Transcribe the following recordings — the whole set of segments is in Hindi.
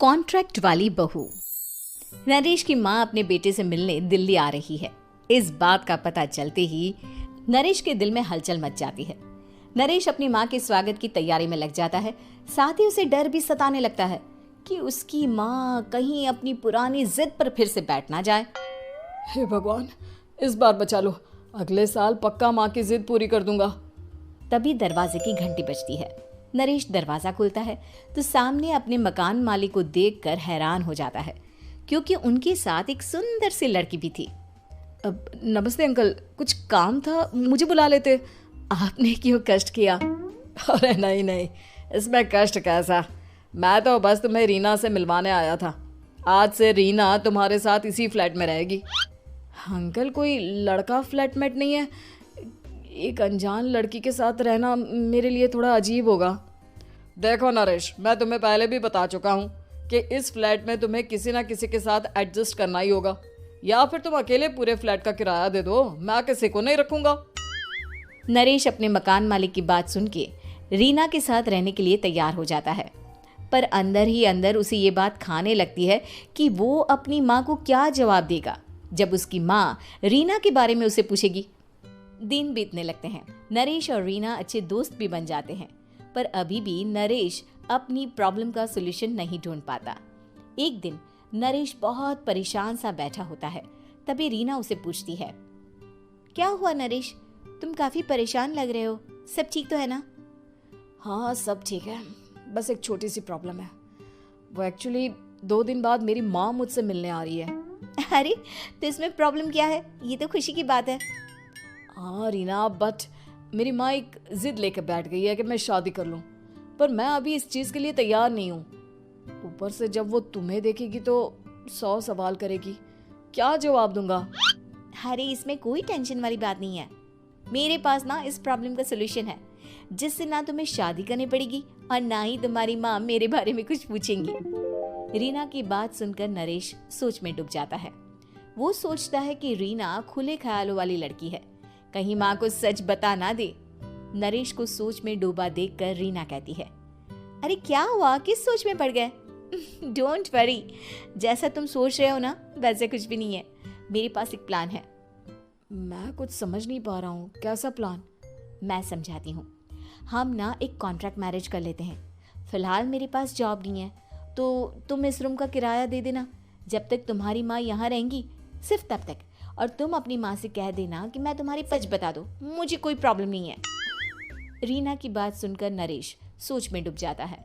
कॉन्ट्रैक्ट वाली बहू। नरेश की माँ अपने बेटे से मिलने दिल्ली आ रही है। इस बात का पता चलते ही नरेश के दिल में हलचल मच जाती है। नरेश अपनी माँ के स्वागत की तैयारी में लग जाता है। साथ ही उसे डर भी सताने लगता है कि उसकी माँ कहीं अपनी पुरानी जिद पर फिर से बैठ ना जाए। हे भगवान, इस बार बचा लो, अगले साल पक्का माँ की जिद पूरी कर दूंगा। तभी दरवाजे की घंटी बजती है। नरेश दरवाजा खोलता है तो सामने अपने मकान मालिक को देखकर हैरान हो जाता है, क्योंकि उनके साथ एक सुंदर सी लड़की भी थी। अब नमस्ते अंकल, कुछ काम था, मुझे बुला लेते। आपने क्यों कष्ट किया? अरे नहीं नहीं, इसमें कष्ट कैसा, मैं तो बस तुम्हें रीना से मिलवाने आया था। आज से रीना तुम्हारे साथ इसी फ्लैट में रहेगी। अंकल, कोई लड़का फ्लैटमेट नहीं है? एक अनजान लड़की के साथ रहना मेरे लिए थोड़ा अजीब होगा। देखो नरेश, मैं तुम्हें पहले भी बता चुका हूँ कि इस फ्लैट में तुम्हें किसी ना किसी के साथ एडजस्ट करना ही होगा, या फिर तुम अकेले पूरे फ्लैट का किराया दे दो, मैं किसी को नहीं रखूंगा। नरेश अपने मकान मालिक की बात सुन के रीना के साथ रहने के लिए तैयार हो जाता है, पर अंदर ही अंदर उसे ये बात खाने लगती है कि वो अपनी माँ को क्या जवाब देगा जब उसकी माँ रीना के बारे में उसे पूछेगी। दिन बीतने लगते हैं। नरेश और रीना अच्छे दोस्त भी बन जाते हैं, पर अभी भी नरेश अपनी प्रॉब्लम का सलूशन नहीं ढूंढ पाता। एक दिन नरेश बहुत परेशान सा बैठा होता है। तभी रीना उसे पूछती है, क्या हुआ नरेश, तुम काफी परेशान लग रहे हो, सब ठीक तो है ना? हाँ सब ठीक है, बस एक छोटी सी प्रॉब्लम है। वो एक्चुअली 2 दिन बाद मेरी माँ मुझसे मिलने आ रही है। अरे तो इसमें प्रॉब्लम क्या है, ये तो खुशी की बात है। हाँ रीना, बट मेरी माँ एक जिद लेकर बैठ गई है कि मैं शादी कर लूँ, पर मैं अभी इस चीज़ के लिए तैयार नहीं हूँ। ऊपर से जब वो तुम्हें देखेगी तो 100 सवाल करेगी, क्या जवाब दूंगा? अरे इसमें कोई टेंशन वाली बात नहीं है, मेरे पास ना इस प्रॉब्लम का सलूशन है, जिससे ना तुम्हें शादी करनी पड़ेगी और ना ही तुम्हारी माँ मेरे बारे में कुछ पूछेंगी। रीना की बात सुनकर नरेश सोच में डूब जाता है। वो सोचता है कि रीना खुले ख्यालों वाली लड़की है, कहीं माँ को सच बता ना दे। नरेश को सोच में डूबा देखकर रीना कहती है, अरे क्या हुआ, किस सोच में पड़ गए? डोंट वरी, जैसा तुम सोच रहे हो ना वैसे कुछ भी नहीं है, मेरे पास एक प्लान है। मैं कुछ समझ नहीं पा रहा हूँ, कैसा प्लान? मैं समझाती हूँ। हम ना एक कॉन्ट्रैक्ट मैरिज कर लेते हैं। फिलहाल मेरे पास जॉब नहीं है, तो तुम इस रूम का किराया दे देना जब तक तुम्हारी माँ यहाँ रहेंगी, सिर्फ तब तक। और तुम अपनी माँ से कह देना कि मैं तुम्हारी सच बता दो, मुझे कोई प्रॉब्लम नहीं है। रीना की बात सुनकर नरेश सोच में डूब जाता है।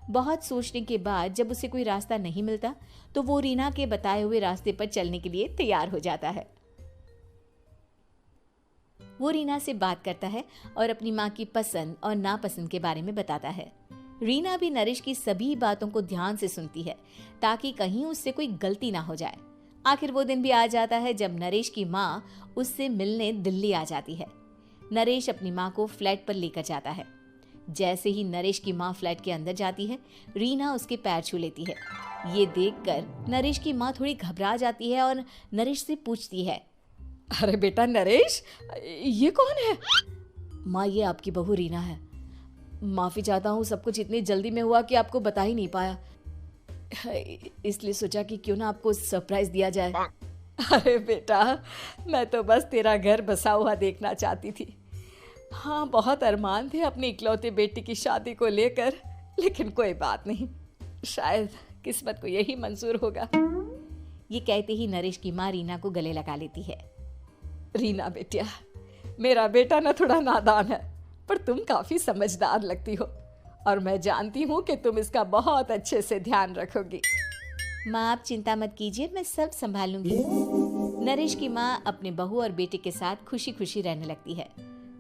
बहुत सोचने के बाद जब उसे कोई रास्ता नहीं मिलता तो वो रीना के बताए हुए रास्ते पर चलने के लिए तैयार हो जाता है। वो रीना से बात करता है और अपनी माँ की पसंद और नापसंद के बारे में बताता है। रीना भी नरेश की सभी बातों को ध्यान से सुनती है ताकि कहीं उससे कोई गलती ना हो जाए। आखिर वो दिन भी आ जाता है जब नरेश की माँ उससे मिलने दिल्ली आ जाती है। नरेश अपनी माँ को फ्लैट पर लेकर जाता है। जैसे ही नरेश की माँ फ्लैट के अंदर जाती है, रीना उसके पैर छू लेती है। ये देखकर नरेश की माँ थोड़ी घबरा जाती है और नरेश से पूछती है, अरे बेटा नरेश, ये कौन है? माँ, ये आपकी बहू रीना है। माफ़ी चाहता हूँ, सब कुछ इतनी जल्दी में हुआ कि आपको बता ही नहीं पाया, इसलिए सोचा कि क्यों ना आपको सरप्राइज दिया जाए। अरे बेटा, मैं तो बस तेरा घर बसा हुआ देखना चाहती थी। हाँ, बहुत अरमान थे अपनी इकलौते बेटी की शादी को लेकर, लेकिन कोई बात नहीं, शायद किस्मत को यही मंजूर होगा। ये कहते ही नरेश की माँ रीना को गले लगा लेती है। रीना बेटिया, मेरा बेटा ना थोड़ा नादान है, पर तुम काफ़ी समझदार लगती हो और मैं जानती हूँ कि तुम इसका बहुत अच्छे से ध्यान रखोगी। माँ आप चिंता मत कीजिए, मैं सब संभाल लूंगी। नरेश की माँ अपने बहू और बेटे के साथ खुशी खुशी रहने लगती है।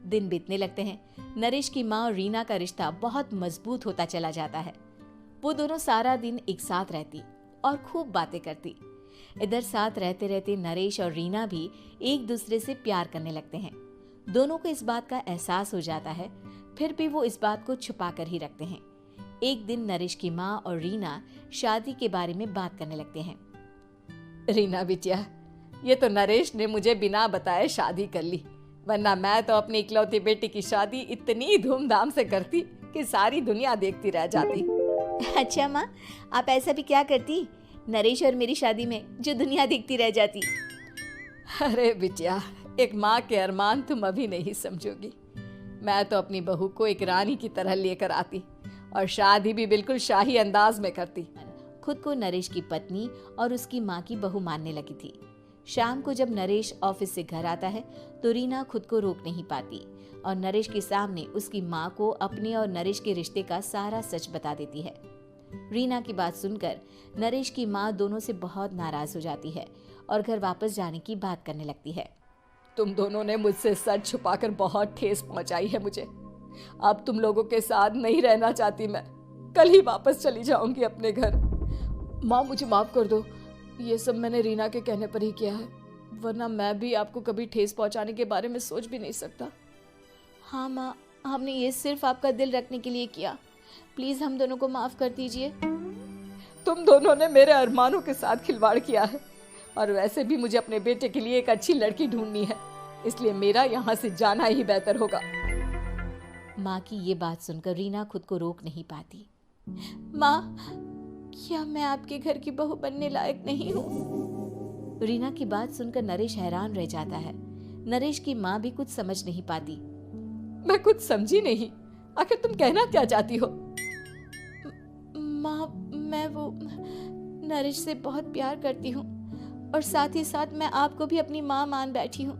दिन बीतने लगते हैं। नरेश की माँ और रीना का रिश्ता बहुत मजबूत होता चला जाता है। वो दोनों सारा दिन एक साथ रहती और खूब बातें करती। इधर साथ रहते रहते नरेश और रीना भी एक दूसरे से प्यार करने लगते हैं। दोनों को इस बात का एहसास हो जाता है, फिर भी वो इस बात को छुपा कर ही रखते हैं। एक दिन नरेश की माँ और रीना शादी के बारे में बात करने लगते हैं। रीना बिटिया, ये तो नरेश ने मुझे बिना बताए शादी कर ली, वरना मैं तो अपनी इकलौती बेटी की शादी इतनी धूमधाम से करती कि सारी दुनिया देखती रह जाती। अच्छा माँ, आप ऐसा भी क्या करती नरेश और मेरी शादी में जो दुनिया देखती रह जाती। अरे बिटिया, एक माँ के अरमान तुम अभी नहीं समझोगी। मैं तो अपनी बहू को एक रानी की तरह लेकर आती और शादी भी बिल्कुल शाही अंदाज में करती। खुद को नरेश की पत्नी और उसकी माँ की बहू मानने लगी थी। शाम को जब नरेश ऑफिस से घर आता है तो रीना खुद को रोक नहीं पाती और नरेश के सामने उसकी माँ को अपने और नरेश के रिश्ते का सारा सच बता देती है। रीना की बात सुनकर नरेश की माँ दोनों से बहुत नाराज हो जाती है और घर वापस जाने की बात करने लगती है। तुम दोनों ने मुझसे सच छुपाकर बहुत ठेस पहुंचाई है मुझे। अब तुम लोगों के साथ नहीं रहना चाहती मैं। कल ही वापस चली जाऊंगी अपने घर। माँ, मुझे माफ कर दो। ये सब मैंने रीना के कहने पर ही किया है, वरना मैं भी आपको कभी ठेस पहुंचाने के बारे में सोच भी नहीं सकता। हाँ माँ, हमने ये सिर्फ आपका दिल रखने के लिए किया। प्लीज हम दोनों को माफ कर दीजिए। तुम दोनों ने मेरे अरमानों के साथ खिलवाड़ किया है और वैसे भी मुझे अपने बेटे के लिए एक अच्छी लड़की ढूंढनी है, इसलिए मेरा यहाँ से जाना ही बेहतर होगा। माँ की ये बात सुनकर रीना खुद को रोक नहीं पाती। माँ, क्या मैं आपके घर की बहू बनने लायक नहीं हूँ? रीना की बात सुनकर नरेश हैरान रह जाता है। नरेश की माँ भी कुछ समझ नहीं पाती। मैं कुछ समझी नहीं, आखिर तुम कहना क्या चाहती हो? माँ, मैं वो नरेश से बहुत प्यार करती हूँ और साथ ही साथ मैं आपको भी अपनी माँ मान बैठी हूँ।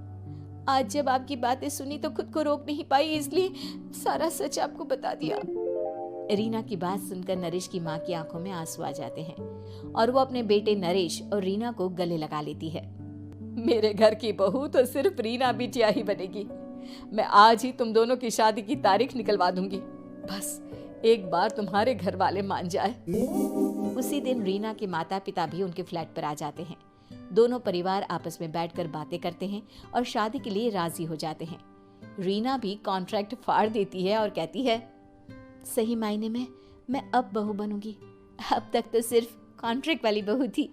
आज जब आपकी बातें सुनी तो खुद को रोक नहीं पाई, इसलिए सारा सच आपको बता दिया। रीना की बात सुनकर नरेश की माँ की आंखों में आंसू आ जाते हैं और वो अपने बेटे नरेश और रीना को गले लगा लेती है। मेरे घर की बहू तो सिर्फ रीना बिटिया ही बनेगी। मैं आज ही तुम दोनों की शादी की तारीख निकलवा दूंगी, बस एक बार तुम्हारे घर वाले मान जाए। उसी दिन रीना के माता पिता भी उनके फ्लैट पर आ जाते हैं। दोनों परिवार आपस में बैठकर बातें करते हैं और शादी के लिए राजी हो जाते हैं। रीना भी कॉन्ट्रैक्ट फाड़ देती है और कहती है, सही मायने में मैं अब बहू बनूंगी। अब तक तो सिर्फ कॉन्ट्रैक्ट वाली बहू थी।